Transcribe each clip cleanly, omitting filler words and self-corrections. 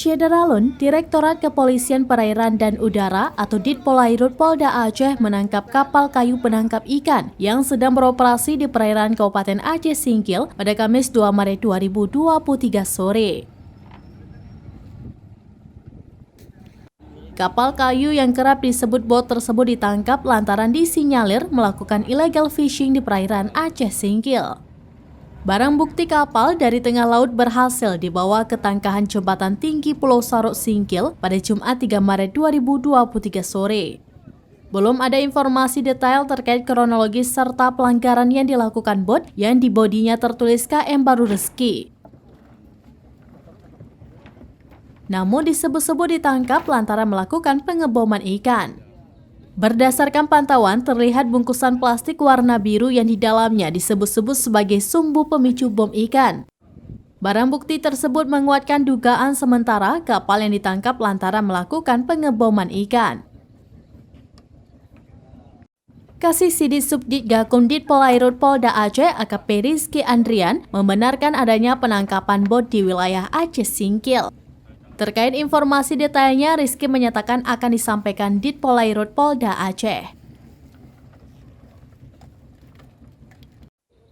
Syederalun, Direktorat Kepolisian Perairan dan Udara atau Ditpolairut Polda Aceh menangkap kapal kayu penangkap ikan yang sedang beroperasi di perairan Kabupaten Aceh Singkil pada Kamis 2 Maret 2023 sore. Kapal kayu yang kerap disebut bot tersebut ditangkap lantaran disinyalir melakukan illegal fishing di perairan Aceh Singkil. Barang bukti kapal dari tengah laut berhasil dibawa ke tangkahan jembatan tinggi Pulau Sarok Singkil pada Jumat 3 Maret 2023 sore. Belum ada informasi detail terkait kronologis serta pelanggaran yang dilakukan bot yang di bodinya tertulis KM Baru Rezeki. Namun disebut-sebut ditangkap lantaran melakukan pengeboman ikan. Berdasarkan pantauan, terlihat bungkusan plastik warna biru yang di dalamnya disebut-sebut sebagai sumbu pemicu bom ikan. Barang bukti tersebut menguatkan dugaan sementara kapal yang ditangkap lantaran melakukan pengeboman ikan. Kasih Subdit Gakum Ditpolairut Polda Aceh AKP Rizky Andrian membenarkan adanya penangkapan bot di wilayah Aceh Singkil. Terkait informasi detailnya, Rizky menyatakan akan disampaikan Ditpolairut Polda Aceh.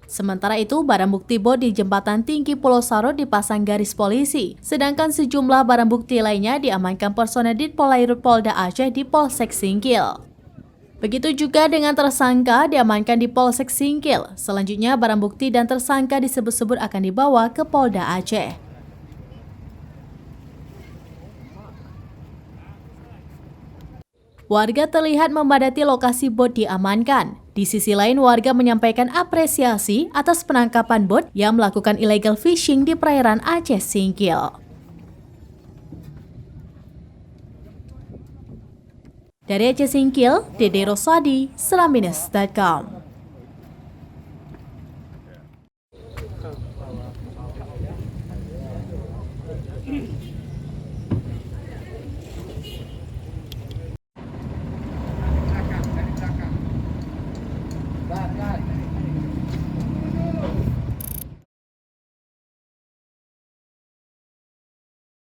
Sementara itu, barang bukti bot di jembatan tinggi Pulau Sarok dipasang garis polisi, sedangkan sejumlah barang bukti lainnya diamankan personel Ditpolairut Polda Aceh di Polsek Singkil. Begitu juga dengan tersangka diamankan di Polsek Singkil. Selanjutnya, barang bukti dan tersangka disebut-sebut akan dibawa ke Polda Aceh. Warga terlihat memadati lokasi bot diamankan. Di sisi lain, warga menyampaikan apresiasi atas penangkapan bot yang melakukan illegal fishing di perairan Aceh Singkil. Dari Aceh Singkil, Dede Rosadi, Selamines.com.